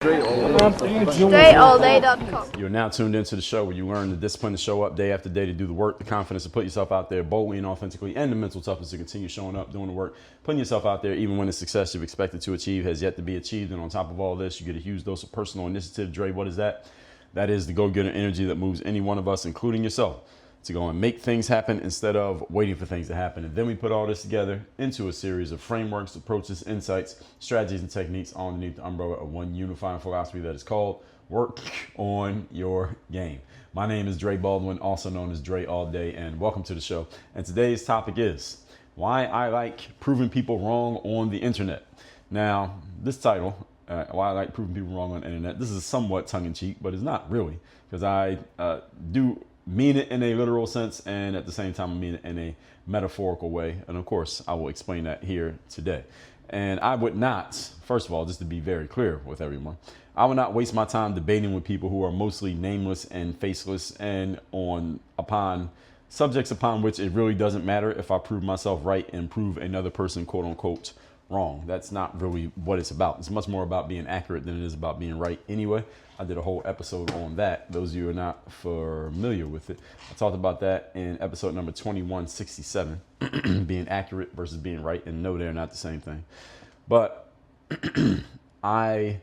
DreAllDay.com. You're now tuned into the show where you learn the discipline to show up day after day, to do the work, the confidence to put yourself out there boldly and authentically, and the mental toughness to continue showing up, doing the work, putting yourself out there even when the success you've expected to achieve has yet to be achieved. And on top of all this, you get a huge dose of personal initiative. Dre, what is that? That is the go-getter energy that moves any one of us, including yourself, to go and make things happen instead of waiting for things to happen. And then we put all this together into a series of frameworks, approaches, insights, strategies, and techniques underneath the umbrella of one unifying philosophy that is called work on your game. My name is Dre Baldwin, also known as Dre All Day, and welcome to the show. And today's topic is why I like proving people wrong on the internet. Now, this title, why I like proving people wrong on the internet, this is somewhat tongue-in-cheek, but it's not really, because I do mean it in a literal sense, and at the same time I mean it in a metaphorical way. And of course, I will explain that here today. And I would not, first of all, just to be very clear with everyone, I would not waste my time debating with people who are mostly nameless and faceless and upon subjects upon which it really doesn't matter if I prove myself right and prove another person, quote unquote, wrong. That's not really what it's about. It's much more about being accurate than it is about being right anyway. I did a whole episode on that. Those of you who are not familiar with it, I talked about that in episode number 2167, being accurate versus being right, and no, they're not the same thing. But I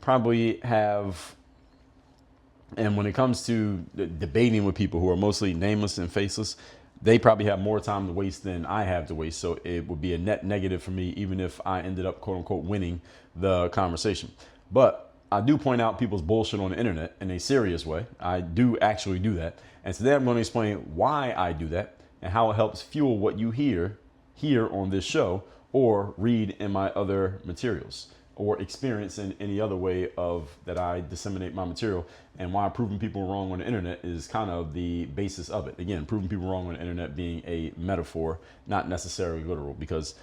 probably have, and when it comes to debating with people who are mostly nameless and faceless, they probably have more time to waste than I have to waste. So it would be a net negative for me, even if I ended up, quote unquote, winning the conversation. But I do point out people's bullshit on the internet in a serious way. I do actually do that. And today I'm going to explain why I do that and how it helps fuel what you hear here on this show or read in my other materials or experience in any other way of that I disseminate my material, and why proving people wrong on the internet is kind of the basis of it. Again, proving people wrong on the internet being a metaphor, not necessarily literal, because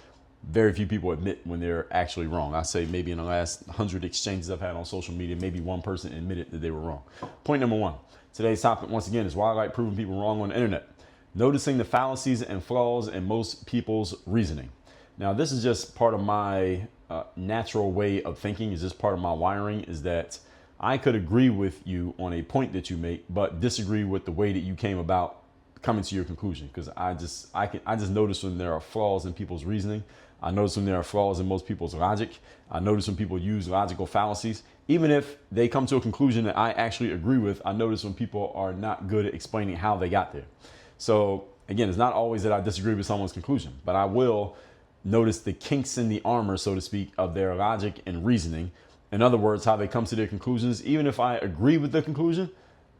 very few people admit when they're actually wrong. I say maybe in the last 100 exchanges I've had on social media, maybe one person admitted that they were wrong. Point number one, today's topic once again is why I like proving people wrong on the internet. Noticing the fallacies and flaws in most people's reasoning. Now, this is just part of my natural way of thinking, is just part of my wiring, is that I could agree with you on a point that you make, but disagree with the way that you came about coming to your conclusion. Because I just notice when there are flaws in people's reasoning. I notice when there are flaws in most people's logic. I notice when people use logical fallacies. Even if they come to a conclusion that I actually agree with, I notice when people are not good at explaining how they got there. So again, it's not always that I disagree with someone's conclusion, but I will notice the kinks in the armor, so to speak, of their logic and reasoning. In other words, how they come to their conclusions. Even if I agree with the conclusion,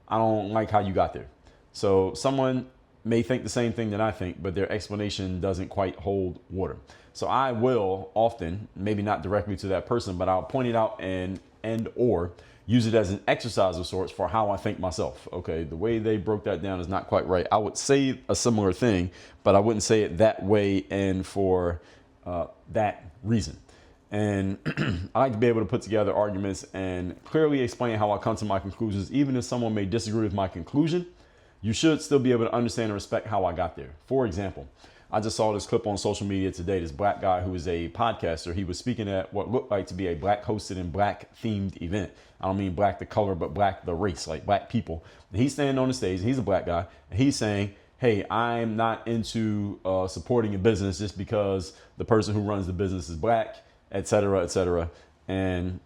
I don't like how you got there. So someone may think the same thing that I think, but their explanation doesn't quite hold water. So I will often, maybe not directly to that person, but I'll point it out and or use it as an exercise of sorts for how I think myself. Okay, the way they broke that down is not quite right. I would say a similar thing, but I wouldn't say it that way and for that reason. And I like to be able to put together arguments and clearly explain how I come to my conclusions. Even if someone may disagree with my conclusion, you should still be able to understand and respect how I got there. For example, I just saw this clip on social media today. This black guy who is a podcaster, he was speaking at what looked like to be a black hosted and black themed event. I don't mean black the color, but black the race, like black people. And he's standing on the stage, he's a black guy, and he's saying, hey, I'm not into supporting a business just because the person who runs the business is black, et cetera, et cetera. And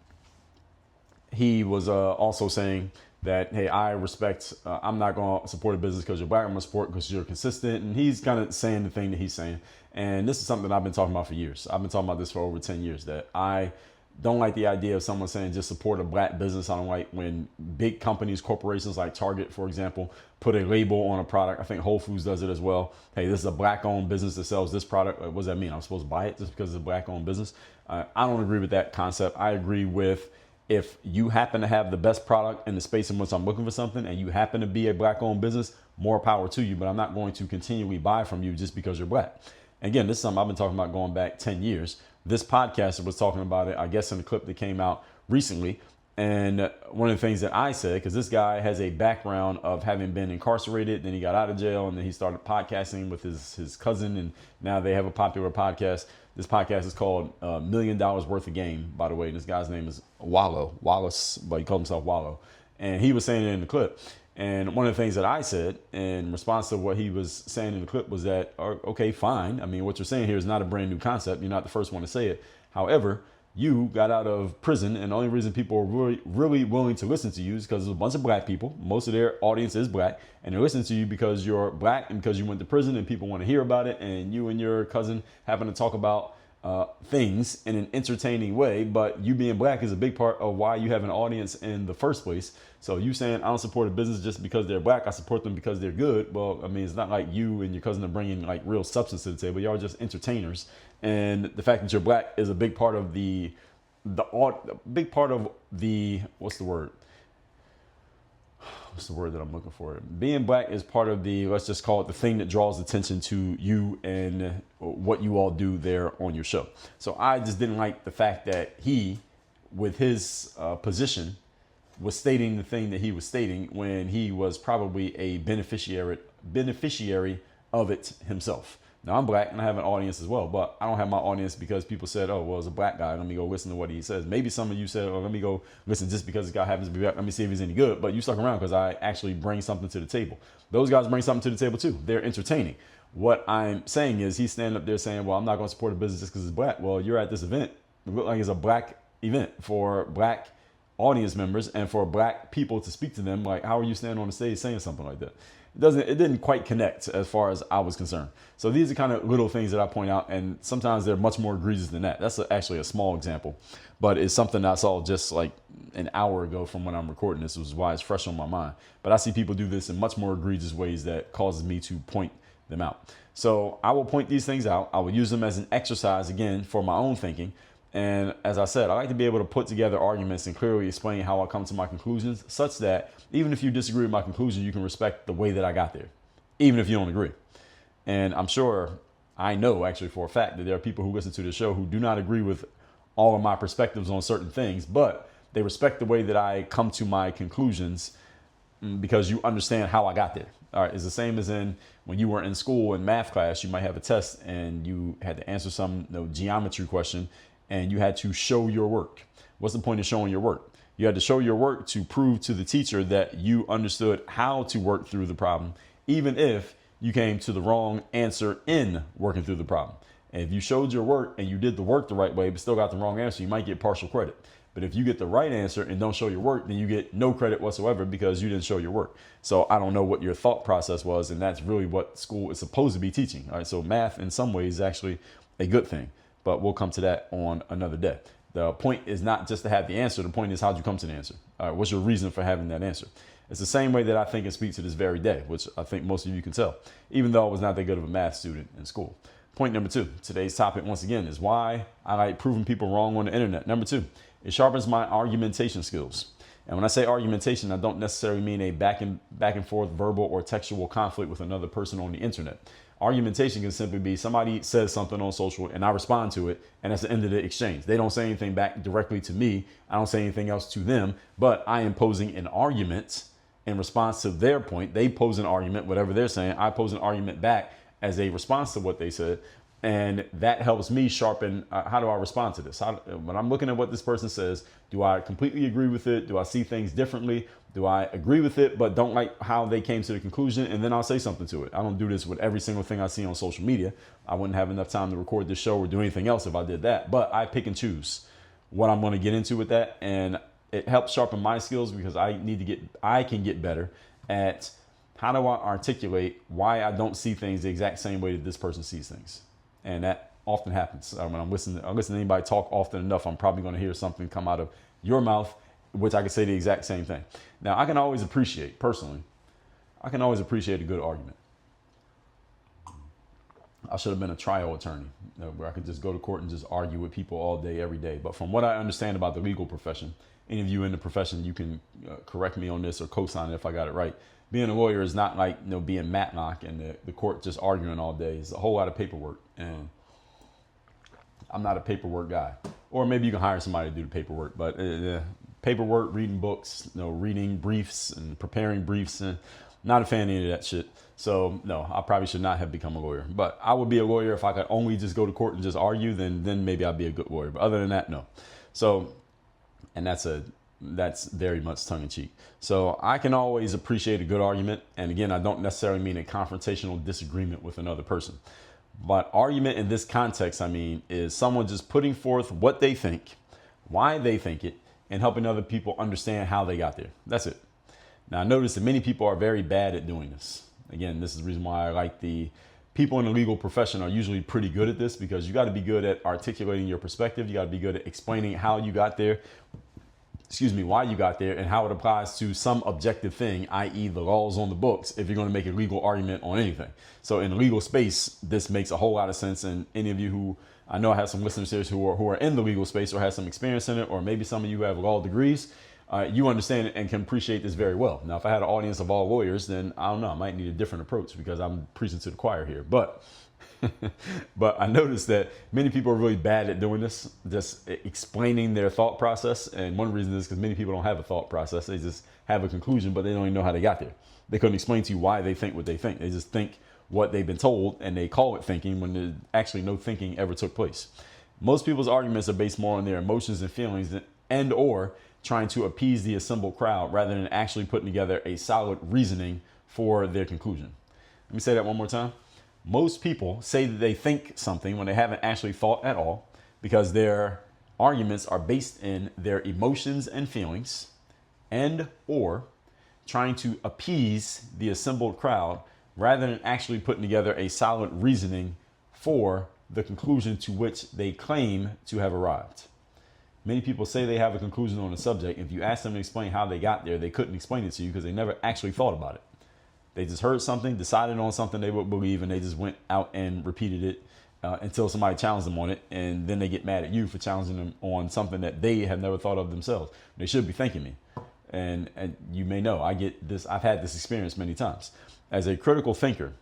he was also saying that, hey, I respect, I'm not going to support a business because you're black. I'm going to support because you're consistent. And he's kind of saying the thing that he's saying. And this is something that I've been talking about for years. I've been talking about this for over 10 years, that I don't like the idea of someone saying just support a black business. I don't like when big companies, corporations like Target, for example, put a label on a product. I think Whole Foods does it as well. Hey, this is a black-owned business that sells this product. What does that mean? I'm supposed to buy it just because it's a black-owned business? I don't agree with that concept. I agree with, if you happen to have the best product in the space in which I'm looking for something and you happen to be a black-owned business, more power to you, but I'm not going to continually buy from you just because you're black. Again, this is something I've been talking about going back 10 years. This podcaster was talking about it, I guess, in a clip that came out recently. And one of the things that I said, because this guy has a background of having been incarcerated, then he got out of jail, and then he started podcasting with his cousin, and now they have a popular podcast. This podcast is called $1 Million Worth of Game, by the way. And this guy's name is Wallace, but he called himself Wallow. And he was saying it in the clip. And one of the things that I said in response to what he was saying in the clip was that, okay, fine. I mean, what you're saying here is not a brand new concept. You're not the first one to say it. However, you got out of prison, and the only reason people are really willing to listen to you is because there's a bunch of black people. Most of their audience is black, and they're listening to you because you're black and because you went to prison and people want to hear about it, and you and your cousin happen to talk about things in an entertaining way. But you being black is a big part of why you have an audience in the first place. So you saying I don't support a business just because they're black, I support them because they're good. Well, I mean, it's not like you and your cousin are bringing like real substance to the table. Y'all are just entertainers. And the fact that you're black is a big part of what's the word that I'm looking for? Being black is part of let's just call it the thing that draws attention to you and what you all do there on your show. So I just didn't like the fact that he, with his position, was stating the thing that he was stating when he was probably a beneficiary of it himself. Now, I'm black and I have an audience as well, but I don't have my audience because people said, oh, well, it's a black guy. Let me go listen to what he says. Maybe some of you said, oh, let me go listen just because this guy happens to be black. Let me see if he's any good. But you stuck around because I actually bring something to the table. Those guys bring something to the table too. They're entertaining. What I'm saying is he's standing up there saying, well, I'm not going to support a business just because it's black. Well, you're at this event. It looked like it's a black event for black audience members and for black people to speak to them. Like, how are you standing on the stage saying something like that? It didn't quite connect as far as I was concerned. So these are kind of little things that I point out, and sometimes they're much more egregious than that. That's actually a small example, but it's something I saw just like an hour ago from when I'm recording this, which is why it's fresh on my mind. But I see people do this in much more egregious ways that causes me to point them out. So I will point these things out. I will use them as an exercise, again, for my own thinking. And as I said, I like to be able to put together arguments and clearly explain how I come to my conclusions, such that even if you disagree with my conclusion, you can respect the way that I got there, even if you don't agree. And I'm sure, I know actually for a fact that there are people who listen to the show who do not agree with all of my perspectives on certain things, but they respect the way that I come to my conclusions because you understand how I got there. All right, it's the same as in when you were in school in math class, you might have a test and you had to answer some geometry question and you had to show your work. What's the point of showing your work? You had to show your work to prove to the teacher that you understood how to work through the problem, even if you came to the wrong answer in working through the problem. And if you showed your work and you did the work the right way, but still got the wrong answer, you might get partial credit. But if you get the right answer and don't show your work, then you get no credit whatsoever because you didn't show your work. So I don't know what your thought process was, and that's really what school is supposed to be teaching. All right, so math in some ways is actually a good thing, but we'll come to that on another day. The point is not just to have the answer. The point is how'd you come to the answer? All right, what's your reason for having that answer? It's the same way that I think and speak to this very day, which I think most of you can tell, even though I was not that good of a math student in school. Point number 2, today's topic once again is why I like proving people wrong on the internet. Number 2, it sharpens my argumentation skills. And when I say argumentation, I don't necessarily mean a back and forth verbal or textual conflict with another person on the internet. Argumentation can simply be somebody says something on social and I respond to it, and that's the end of the exchange. They don't say anything back directly to me. I don't say anything else to them, but I am posing an argument in response to their point. They pose an argument, whatever they're saying, I pose an argument back as a response to what they said. And that helps me sharpen how do I respond to this? When I'm looking at what this person says, do I completely agree with it? Do I see things differently? Do I agree with it, but don't like how they came to the conclusion? And then I'll say something to it. I don't do this with every single thing I see on social media. I wouldn't have enough time to record this show or do anything else if I did that. But I pick and choose what I'm going to get into with that. And it helps sharpen my skills because I can get better at how do I articulate why I don't see things the exact same way that this person sees things. And that often happens. When I listen to anybody talk often enough, I'm probably going to hear something come out of your mouth, which I can say the exact same thing. Now, I can always appreciate, personally, a good argument. I should have been a trial attorney where I could just go to court and just argue with people all day, every day. But from what I understand about the legal profession, any of you in the profession, you can correct me on this or co-sign it if I got it right. Being a lawyer is not like being Matlock and the court just arguing all day. It's a whole lot of paperwork, and I'm not a paperwork guy. Or maybe you can hire somebody to do the paperwork, but paperwork, reading books, reading briefs and preparing briefs, and not a fan of any of that shit. So no, I probably should not have become a lawyer. But I would be a lawyer if I could only just go to court and just argue. Then maybe I'd be a good lawyer. But other than that, no. So, and that's very much tongue in cheek. So I can always appreciate a good argument. And again, I don't necessarily mean a confrontational disagreement with another person. But argument in this context, is someone just putting forth what they think, why they think it, and helping other people understand how they got there. That's it. Now, I notice that many people are very bad at doing this. Again, this is the reason why I like the people in the legal profession are usually pretty good at this, because you got to be good at articulating your perspective. You got to be good at explaining how you got there, why you got there, and how it applies to some objective thing, i.e. the laws on the books, if you're going to make a legal argument on anything. So in the legal space, this makes a whole lot of sense. And any of you who, I know I have some listeners here who are in the legal space or have some experience in it, or maybe some of you have law degrees, you understand it and can appreciate this very well. Now, if I had an audience of all lawyers, then I don't know, I might need a different approach because I'm preaching to the choir here. But but I noticed that many people are really bad at doing this, just explaining their thought process. And one reason is because many people don't have a thought process. They just have a conclusion, but they don't even know how they got there. They couldn't explain to you why they think what they think. They just think what they've been told, and they call it thinking when there's actually no thinking ever took place. Most people's arguments are based more on their emotions and feelings and or trying to appease the assembled crowd rather than actually putting together a solid reasoning for their conclusion. Let me say that one more time. Most people say that they think something when they haven't actually thought at all, because their arguments are based in their emotions and feelings and or trying to appease the assembled crowd rather than actually putting together a solid reasoning for the conclusion to which they claim to have arrived. Many people say they have a conclusion on a subject. If you ask them to explain how they got there, they couldn't explain it to you because they never actually thought about it. They just heard something, decided on something they would believe, and they just went out and repeated it until somebody challenged them on it. And then they get mad at you for challenging them on something that they have never thought of themselves. They should be thanking me. And you may know, I've had this experience many times. As a critical thinker,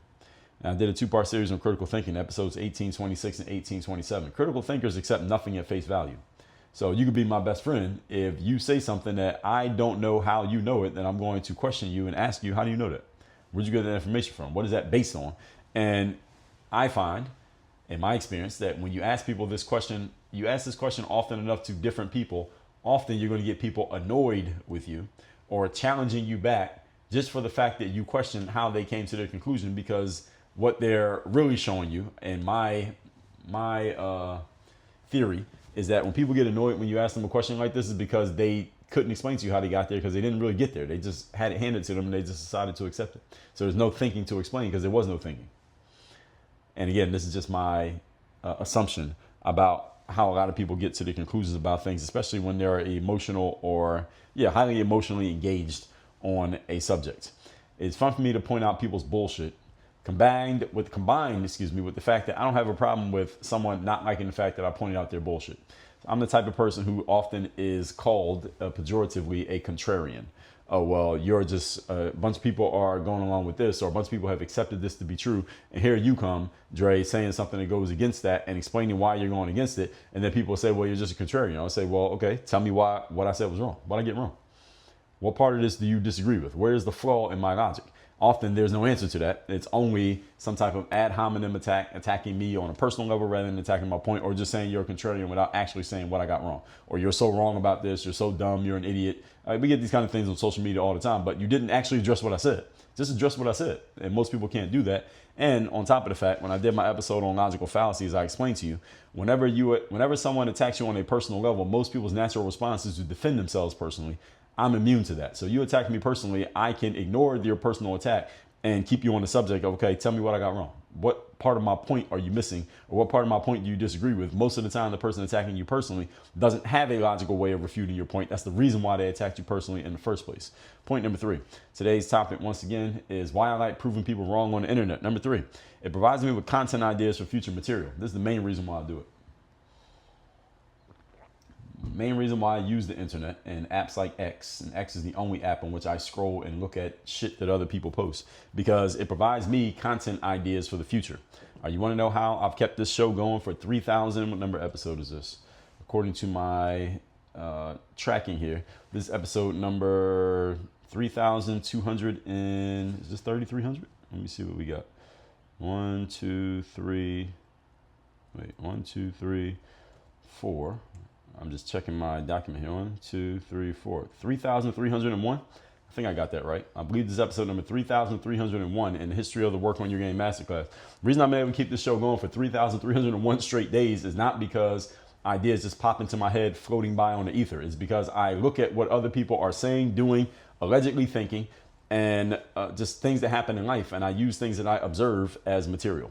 and I did a 2-part series on critical thinking, episodes 1826 and 1827. Critical thinkers accept nothing at face value. So you could be my best friend. If you say something that I don't know how you know it, then I'm going to question you and ask you, how do you know that? Where'd you get that information from? What is that based on? And I find, in my experience, that when you ask people this question, you ask this question often enough to different people, often you're going to get people annoyed with you or challenging you back just for the fact that you question how they came to their conclusion, because what they're really showing you, and my theory, is that when people get annoyed when you ask them a question like this is because they couldn't explain to you how they got there, because they didn't really get there. They just had it handed to them and they just decided to accept it. So there's no thinking to explain because there was no thinking. And again, this is just my assumption about how a lot of people get to their conclusions about things, especially when they're emotional or highly emotionally engaged on a subject. It's fun for me to point out people's bullshit combined with the fact that I don't have a problem with someone not liking the fact that I pointed out their bullshit. I'm the type of person who often is called pejoratively a contrarian. Oh, well, you're just a bunch of people are going along with this, or a bunch of people have accepted this to be true. And here you come, Dre, saying something that goes against that and explaining why you're going against it. And then people say, well, you're just a contrarian. I'll say, well, okay, tell me why what I said was wrong. What did I get wrong? What part of this do you disagree with? Where is the flaw in my logic? Often there's no answer to that. It's only some type of ad hominem attack, attacking me on a personal level rather than attacking my point, or just saying you're a contrarian without actually saying what I got wrong. Or you're so wrong about this, you're so dumb, you're an idiot. We get these kind of things on social media all the time, but you didn't actually address what I said. Just address what I said. And most people can't do that. And on top of the fact, when I did my episode on logical fallacies, I explained to you, whenever someone attacks you on a personal level, most people's natural response is to defend themselves personally. I'm immune to that. So you attack me personally, I can ignore your personal attack and keep you on the subject of, okay, tell me what I got wrong. What part of my point are you missing? Or what part of my point do you disagree with? Most of the time, the person attacking you personally doesn't have a logical way of refuting your point. That's the reason why they attacked you personally in the first place. Point number 3. Today's topic, once again, is why I like proving people wrong on the internet. Number 3, it provides me with content ideas for future material. This is the main reason why I do it. Main reason why I use the internet and apps like X, and X is the only app on which I scroll and look at shit that other people post, because it provides me content ideas for the future. You want to know how I've kept this show going for 3,000? What number episode is this? According to my tracking here. This is episode number 3,200 and is this 3,300? Let me see what we got. 1, 2, 3. Wait, 1, 2, 3, 4. I'm just checking my document here. 1, 2, 3, 4. 3,301. I think I got that right. I believe this is episode number 3,301 in the history of the Work on Your Game Masterclass. The reason I'm able to keep this show going for 3,301 straight days is not because ideas just pop into my head floating by on the ether. It's because I look at what other people are saying, doing, allegedly thinking, and just things that happen in life. And I use things that I observe as material.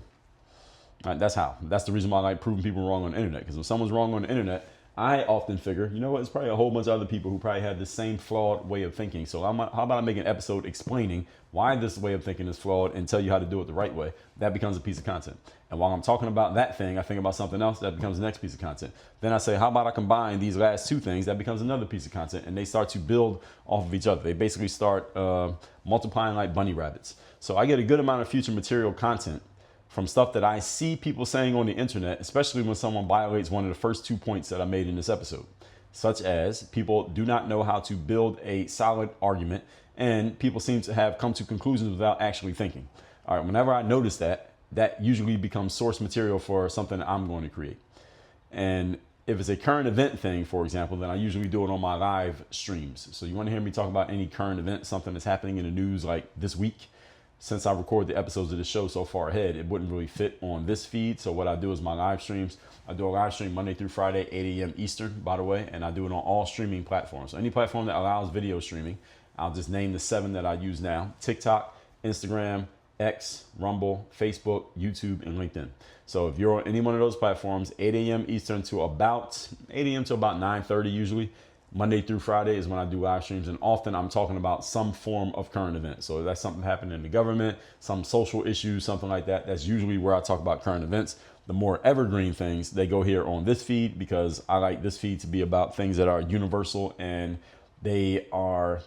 That's how. That's the reason why I like proving people wrong on the internet. Because when someone's wrong on the internet, I often figure, you know what, it's probably a whole bunch of other people who probably have the same flawed way of thinking. So how about I make an episode explaining why this way of thinking is flawed and tell you how to do it the right way? That becomes a piece of content. And while I'm talking about that thing, I think about something else. That becomes the next piece of content. Then I say, how about I combine these last two things? That becomes another piece of content. And they start to build off of each other. They basically start multiplying like bunny rabbits. So I get a good amount of future material content from stuff that I see people saying on the internet, especially when someone violates one of the first 2 points that I made in this episode, such as people do not know how to build a solid argument, and people seem to have come to conclusions without actually thinking. All right, whenever I notice that, that usually becomes source material for something that I'm going to create. And if it's a current event thing, for example, then I usually do it on my live streams. So you want to hear me talk about any current event, something that's happening in the news like this week? Since I record the episodes of the show so far ahead, it wouldn't really fit on this feed. So what I do is my live streams. I do a live stream Monday through Friday, 8 a.m. Eastern, by the way, and I do it on all streaming platforms. So any platform that allows video streaming, I'll just name the 7 that I use now: TikTok, Instagram, X, Rumble, Facebook, YouTube, and LinkedIn. So if you're on any one of those platforms, 8 a.m. Eastern to about 8 a.m. to about 9:30 usually. Monday through Friday is when I do live streams, and often I'm talking about some form of current event. So that's something happening in the government, some social issues, something like that. That's usually where I talk about current events. The more evergreen things, they go here on this feed, because I like this feed to be about things that are universal and they are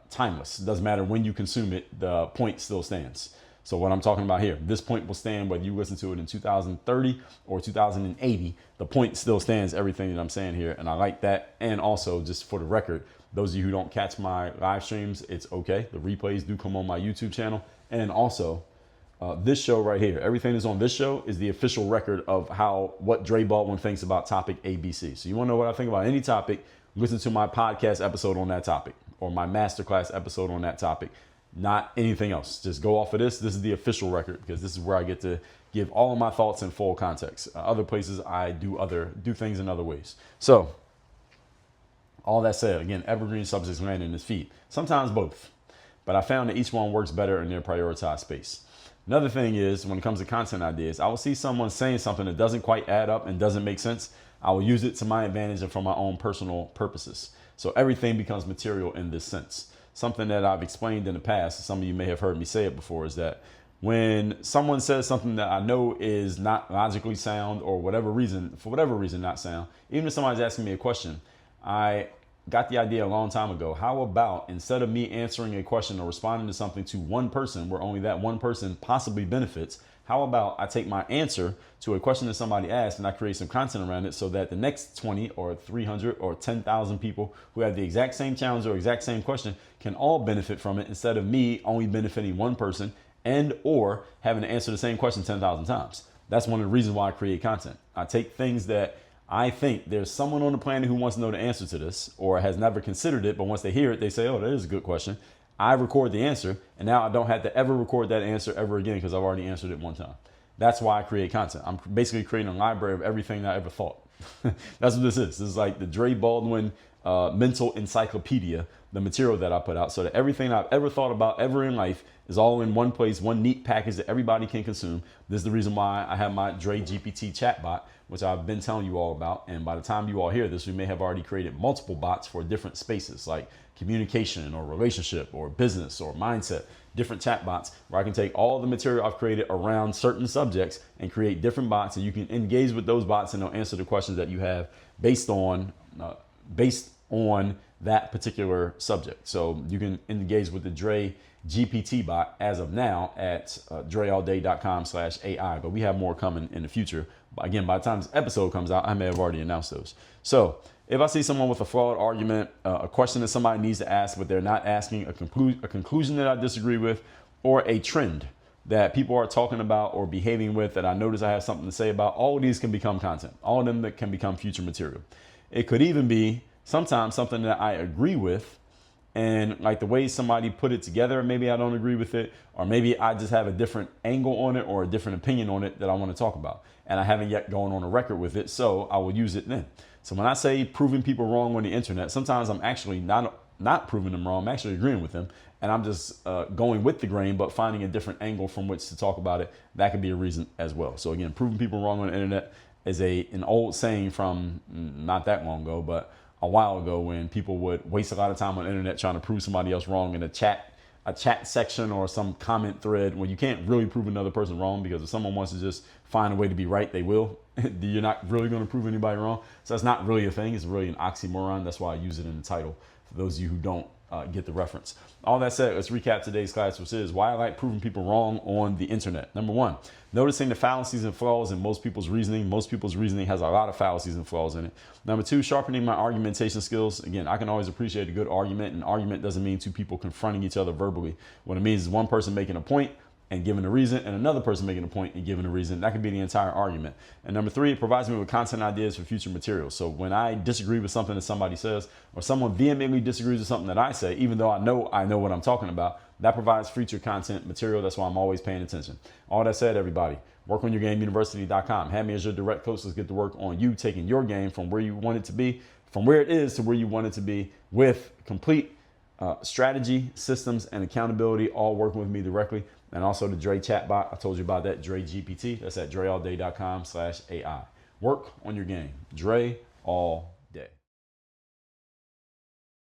timeless. It doesn't matter when you consume it, the point still stands. So what I'm talking about here, this point will stand whether you listen to it in 2030 or 2080. The point still stands, everything that I'm saying here. And I like that. And also, just for the record, those of you who don't catch my live streams, it's okay. The replays do come on my YouTube channel. And also, this show right here, everything that's on this show is the official record of what Dre Baldwin thinks about topic ABC. So you want to know what I think about any topic, listen to my podcast episode on that topic or my masterclass episode on that topic. Not anything else. Just go off of this. This is the official record, because this is where I get to give all of my thoughts in full context. Other places I do things in other ways. So all that said, again, evergreen subjects land in this feed. Sometimes both, but I found that each one works better in their prioritized space. Another thing is, when it comes to content ideas, I will see someone saying something that doesn't quite add up and doesn't make sense. I will use it to my advantage and for my own personal purposes. So everything becomes material in this sense. Something that I've explained in the past, some of you may have heard me say it before, is that when someone says something that I know is not logically sound, or for whatever reason not sound, even if somebody's asking me a question, I got the idea a long time ago. How about, instead of me answering a question or responding to something to one person where only that one person possibly benefits, how about I take my answer to a question that somebody asked and I create some content around it, so that the next 20 or 300 or 10,000 people who have the exact same challenge or exact same question can all benefit from it, instead of me only benefiting one person and or having to answer the same question 10,000 times. That's one of the reasons why I create content. I take things that I think there's someone on the planet who wants to know the answer to this, or has never considered it, but once they hear it, they say, oh, that is a good question. I record the answer, and now I don't have to ever record that answer ever again, because I've already answered it one time. That's why I create content. I'm basically creating a library of everything that I ever thought. That's what this is. This is like the Dre Baldwin mental encyclopedia, the material that I put out, so that everything I've ever thought about ever in life is all in one place, one neat package that everybody can consume. This is the reason why I have my Dre GPT ChatBot, which I've been telling you all about. And by the time you all hear this, we may have already created multiple bots for different spaces, like communication or relationship or business or mindset, different chat bots, where I can take all the material I've created around certain subjects and create different bots, and you can engage with those bots and they'll answer the questions that you have based on that particular subject. So you can engage with the Dre GPT bot as of now at dreallday.com/AI, but we have more coming in the future. Again, by the time this episode comes out, I may have already announced those. So if I see someone with a flawed argument, a question that somebody needs to ask, but they're not asking, a conclusion that I disagree with, or a trend that people are talking about or behaving with that I notice I have something to say about, all of these can become content. All of them that can become future material. It could even be sometimes something that I agree with, and like the way somebody put it together, maybe I don't agree with it, or maybe I just have a different angle on it or a different opinion on it that I want to talk about. And I haven't yet gone on a record with it, so I will use it then. So when I say proving people wrong on the internet, sometimes I'm actually not proving them wrong. I'm actually agreeing with them. And I'm just going with the grain, but finding a different angle from which to talk about it. That could be a reason as well. So again, proving people wrong on the internet is an old saying from not that long ago, but a while ago, when people would waste a lot of time on the internet trying to prove somebody else wrong in a chat section or some comment thread, when you can't really prove another person wrong, because if someone wants to just find a way to be right, they will. You're not really going to prove anybody wrong. So that's not really a thing. It's really an oxymoron. That's why I use it in the title for those of you who don't get the reference. All that said, let's recap today's class, which is why I like proving people wrong on the internet. Number one, noticing the fallacies and flaws in most people's reasoning. Most people's reasoning has a lot of fallacies and flaws in it. Number two, sharpening my argumentation skills. Again, I can always appreciate a good argument. An argument doesn't mean two people confronting each other verbally. What it means is one person making a point and giving a reason, and another person making a point and giving a reason. That could be the entire argument. And number three, it provides me with content ideas for future material. So when I disagree with something that somebody says, or someone vehemently disagrees with something that I say, even though I know what I'm talking about, that provides future content material. That's why I'm always paying attention. All that said, everybody, workonyourgameuniversity.com. Have me as your direct coach. Let's get to work on you taking your game from where you want it to be, from where it is to where you want it to be, with complete strategy, systems, and accountability, all working with me directly. And also the Dre ChatBot. I told you about that, Dre GPT. That's at dreallday.com/AI. Work on your game. Dre all